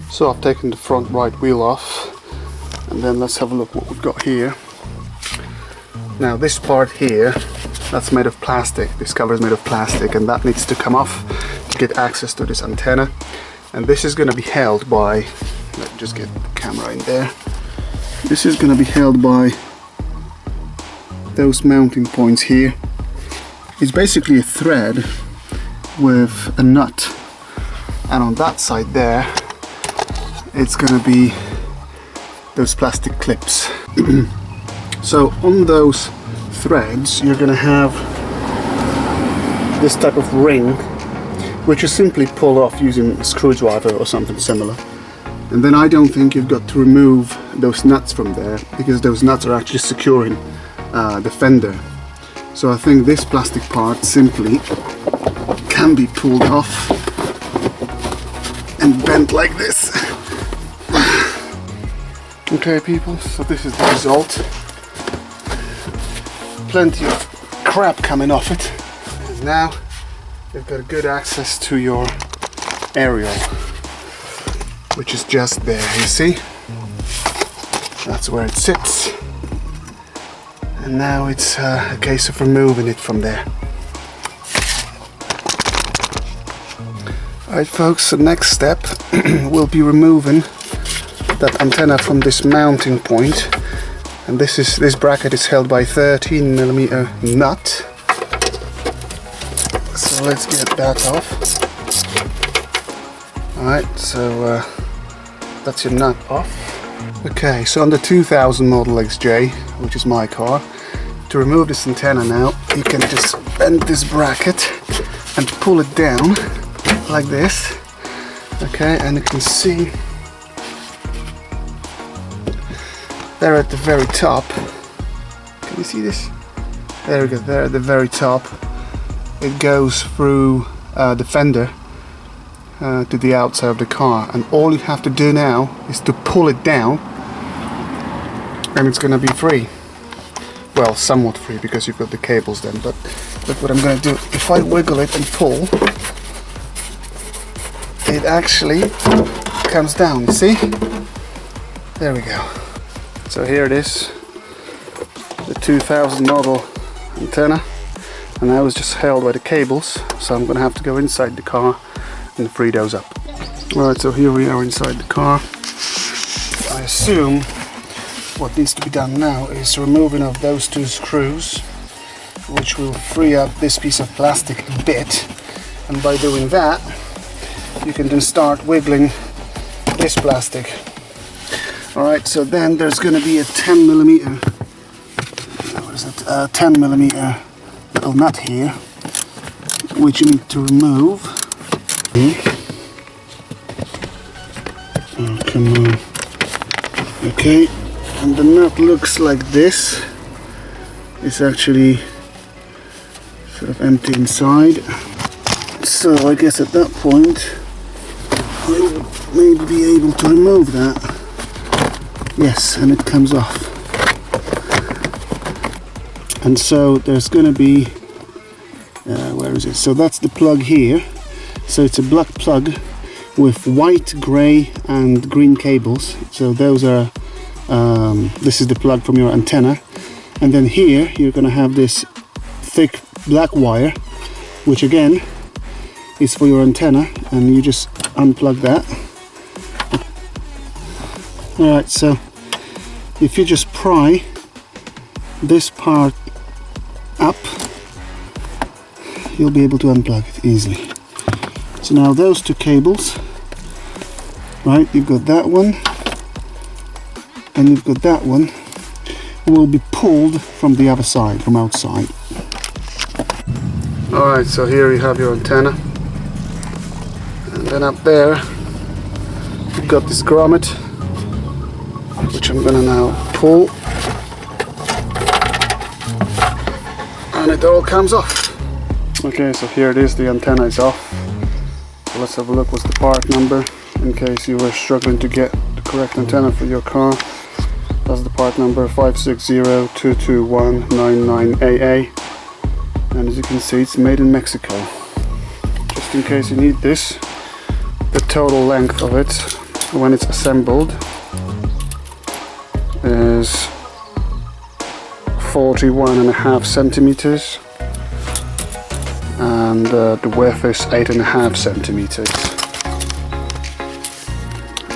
So I've taken the front right wheel off, and then let's have a look what we've got here. Now this part here, that's made of plastic. This cover is made of plastic, and that needs to come off to get access to this antenna. And this is going to be held by, let me just get the camera in there. This is going to be held by those mounting points here. It's basically a thread with a nut, and on that side there it's going to be those plastic clips. So on those threads you're going to have this type of ring, which you simply pull off using a screwdriver or something similar. And then I don't think you've got to remove those nuts from there, because those nuts are actually securing the fender. So I think this plastic part simply can be pulled off and bent like this. Okay people, so this is the result. Plenty of crap coming off it. And now you've got good access to your aerial, which is just there, you see? That's where it sits. And now it's a case of removing it from there. Alright folks, so next step we'll be removing that antenna from this mounting point. And this bracket is held by 13mm nut. So let's get that off. Alright, so that's your nut off. Okay, so on the 2000 model XJ, which is my car, to remove this antenna now, you can just bend this bracket and pull it down like this. Okay, and you can see there at the very top. Can you see this? There we go, there at the very top. It goes through the fender to the outside of the car, and all you have to do now is to pull it down, and it's going to be free. Well, somewhat free, because you've got the cables then, but look what I'm going to do. If I wiggle it and pull, it actually comes down, you see? There we go. So here it is, the 2000 model antenna, and that was just held by the cables, so I'm going to have to go inside the car and free those up. Alright, so here we are inside the car. I assume what needs to be done now is removing of those two screws, which will free up this piece of plastic a bit, and by doing that you can then start wiggling this plastic. Alright, so then there's going to be a 10mm, what is it, 10mm little nut here, which you need to remove. Oh, come on. Okay, and the nut looks like this. It's actually sort of empty inside. So I guess at that point we'll maybe be able to remove that. Yes, and it comes off. And so there's going to be, where is it? So that's the plug here. So it's a black plug with white, grey and green cables. So those are, this is the plug from your antenna. And then here you're going to have this thick black wire, which again is for your antenna, and you just unplug that. Alright, so if you just pry this part up, you'll be able to unplug it easily. So now those two cables, right, you've got that one and you've got that one, will be pulled from the other side, from outside. Alright, so here you have your antenna, and then up there you've got this grommet, which I'm gonna now pull, and it all comes off. Okay, so here it is, the antenna is off. So let's have a look, what's the part number, in case you were struggling to get the correct antenna for your car. That's the part number 560222199AA, and as you can see, it's made in Mexico. Just in case you need this, the total length of it when it's assembled is 41.5 centimeters, and the width is 8.5 centimeters,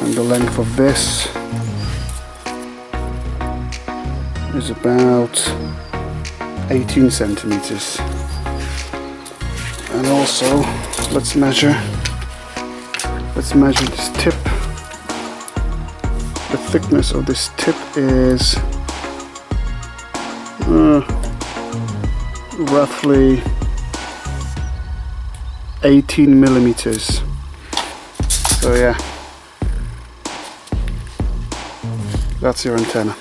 and the length of this is about 18 centimeters. And also let's measure this tip. The thickness of this tip is roughly 18 millimeters. So yeah, that's your antenna.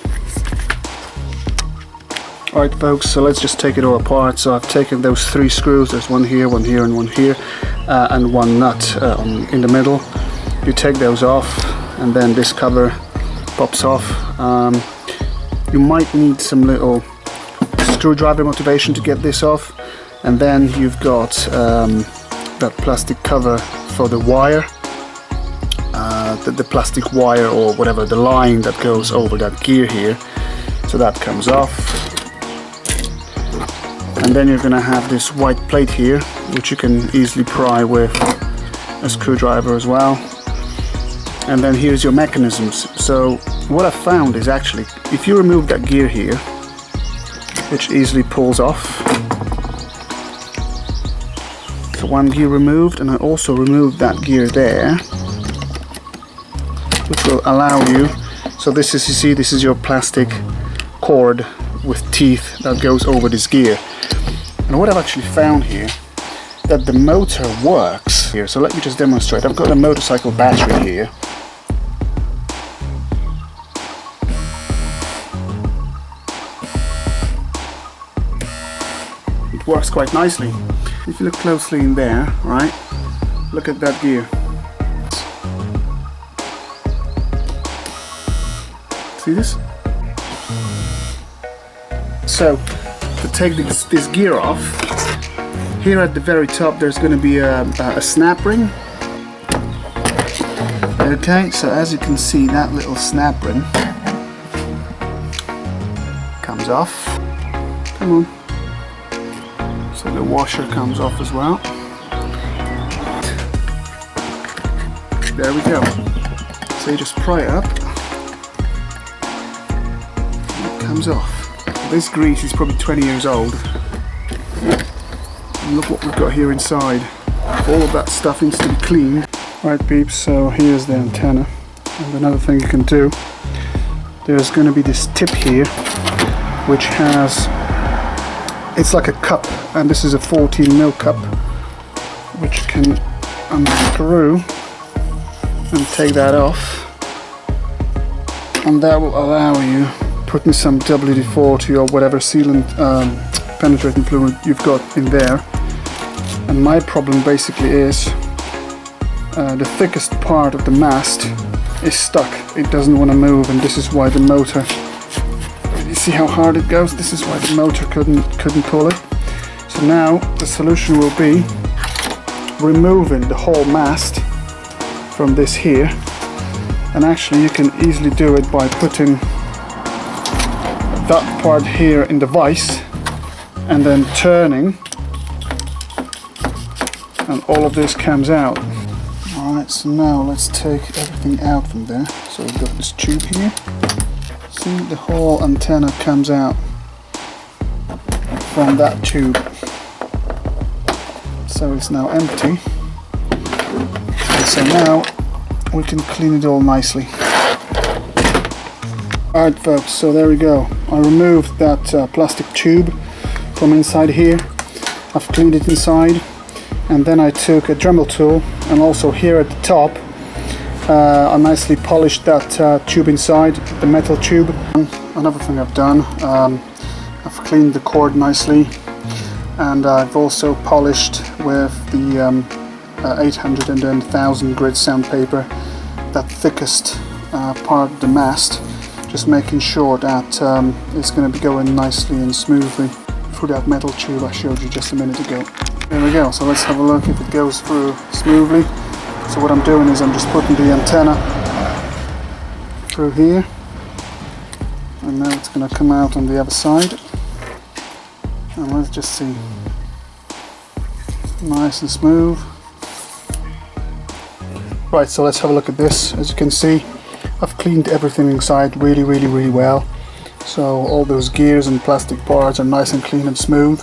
Alright folks, so let's just take it all apart. So I've taken those 3 screws, there's one here, and one here, and one nut in the middle. You take those off, and then this cover pops off. You might need some little screwdriver motivation to get this off, and then you've got that plastic cover for the wire, the plastic wire or whatever, the line that goes over that gear here. So that comes off. And then you're going to have this white plate here, which you can easily pry with a screwdriver as well. And then here's your mechanisms. So what I found is actually, if you remove that gear here, which easily pulls off. So one gear removed, and I also removed that gear there, which will allow you, so this is, you see, this is your plastic cord with teeth that goes over this gear. And what I've actually found here, that the motor works here. So let me just demonstrate. I've got a motorcycle battery here. It works quite nicely. If you look closely in there, right, look at that gear. See this? So, to take this gear off, here at the very top there's going to be a snap ring. Okay, so as you can see, that little snap ring comes off. Come on. So the washer comes off as well. There we go. So you just pry it up, and it comes off. This grease is probably 20 years old. And look what we've got here inside. All of that stuff needs to be cleaned. Right peeps, so here's the antenna. And another thing you can do, there's going to be this tip here, which has, it's like a cup, and this is a 14mm cup, which can unscrew and take that off. And that will allow you putting some WD-40 or whatever sealant penetrating fluid you've got in there. And my problem basically is the thickest part of the mast is stuck. It doesn't want to move, and this is why the motor, you see how hard it goes? This is why the motor couldn't pull it. So now the solution will be removing the whole mast from this here, and actually you can easily do it by putting that part here in the vise and then turning, and all of this comes out. Alright, so now let's take everything out from there. So we've got this tube here. See, the whole antenna comes out from that tube. So it's now empty. And so now we can clean it all nicely. Alright folks, so there we go. I removed that plastic tube from inside here. I've cleaned it inside, and then I took a Dremel tool, and also here at the top I nicely polished that tube inside, the metal tube. Another thing I've done, I've cleaned the cord nicely, and I've also polished with the 800 and then 1000 grit sandpaper that thickest part of the mast, just making sure that it's going to be going nicely and smoothly through that metal tube I showed you just a minute ago. There we go, so let's have a look if it goes through smoothly. So what I'm doing is I'm just putting the antenna through here, and now it's going to come out on the other side. And let's just see, nice and smooth. Right, so let's have a look at this. As you can see, I've cleaned everything inside really well. So all those gears and plastic parts are nice and clean and smooth.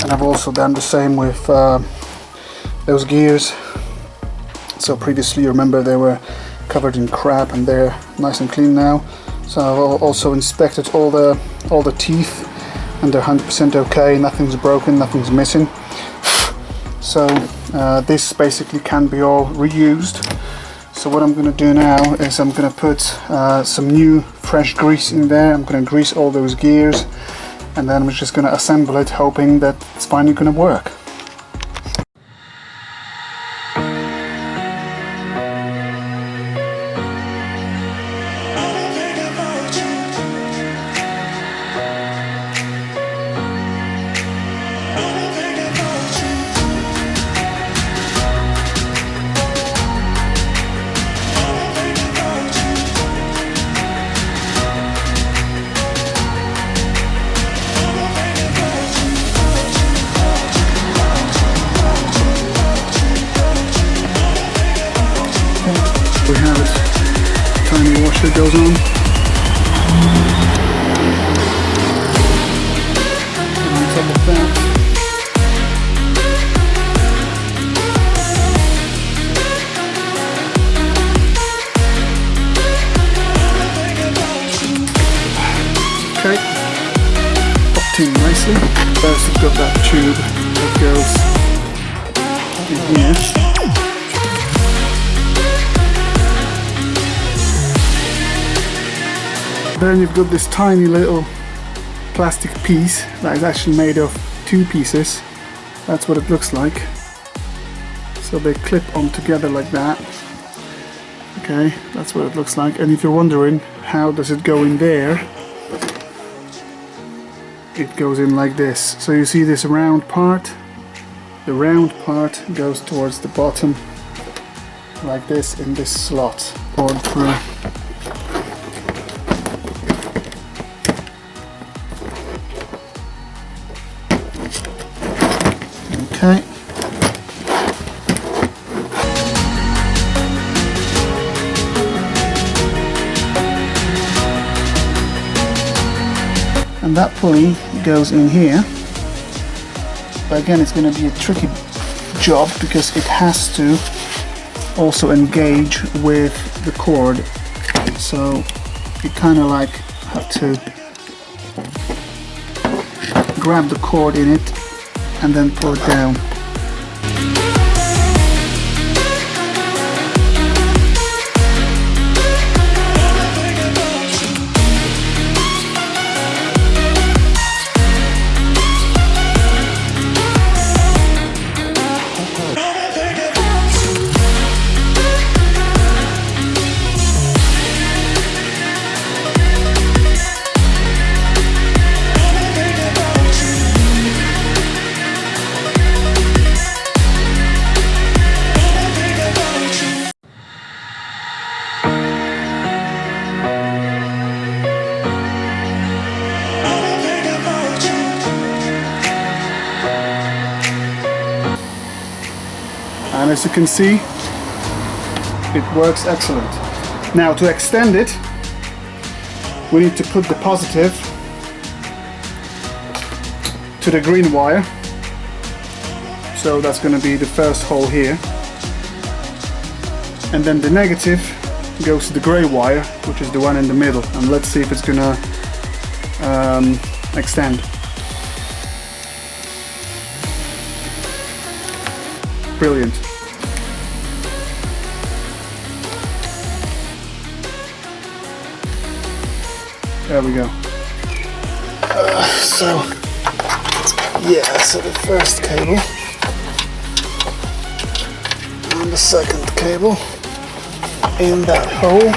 And I've also done the same with those gears. So previously, you remember, they were covered in crap, and they're nice and clean now. So I've also inspected all the teeth, and they're 100% okay. Nothing's broken, nothing's missing. So this basically can be all reused. So what I'm going to do now is I'm going to put some new fresh grease in there. I'm going to grease all those gears, and then I'm just going to assemble it, hoping that it's finally going to work. We have a tiny wash that goes on. And on top of that, okay, popped in nicely. First we've got that tube that goes in here. Then you've got this tiny little plastic piece that is actually made of two pieces. That's what it looks like. So they clip on together like that. Okay, that's what it looks like. And if you're wondering how does it go in there, it goes in like this. So you see this round part? The round part goes towards the bottom like this in this slot, poured through. Okay. And that pulley goes in here. But again, it's going to be a tricky job because it has to also engage with the cord. So you kind of like have to grab the cord in it and then pull it down. And as you can see, it works excellent. Now to extend it, we need to put the positive to the green wire. So that's going to be the first hole here. And then the negative goes to the grey wire, which is the one in the middle. And let's see if it's going to extend. Brilliant. There we go. So the first cable and the second cable in that hole.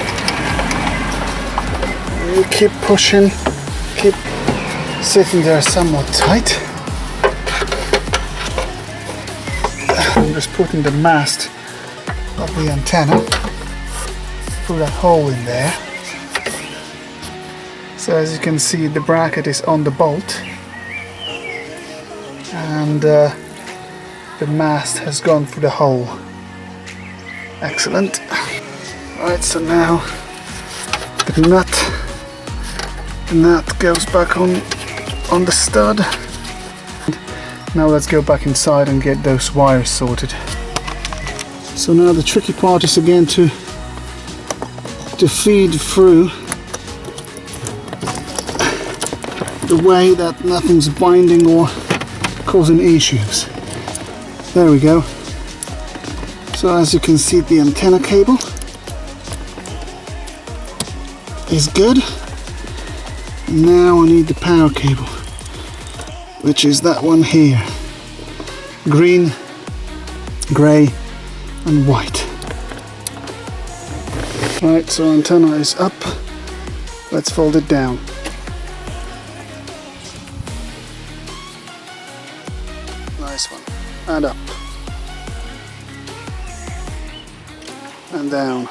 And you keep pushing, keep sitting there somewhat tight. I'm just putting the mast of the antenna through that hole in there. So as you can see, the bracket is on the bolt, and the mast has gone through the hole. Excellent. Right, so now the nut goes back on the stud. Now let's go back inside and get those wires sorted. So now the tricky part is again to feed through the way that nothing's binding or causing issues. There we go. So as you can see, the antenna cable is good. Now I need the power cable, which is that one here. Green, grey and white. Right, so antenna is up. Let's fold it down. Nice one. And up. And down.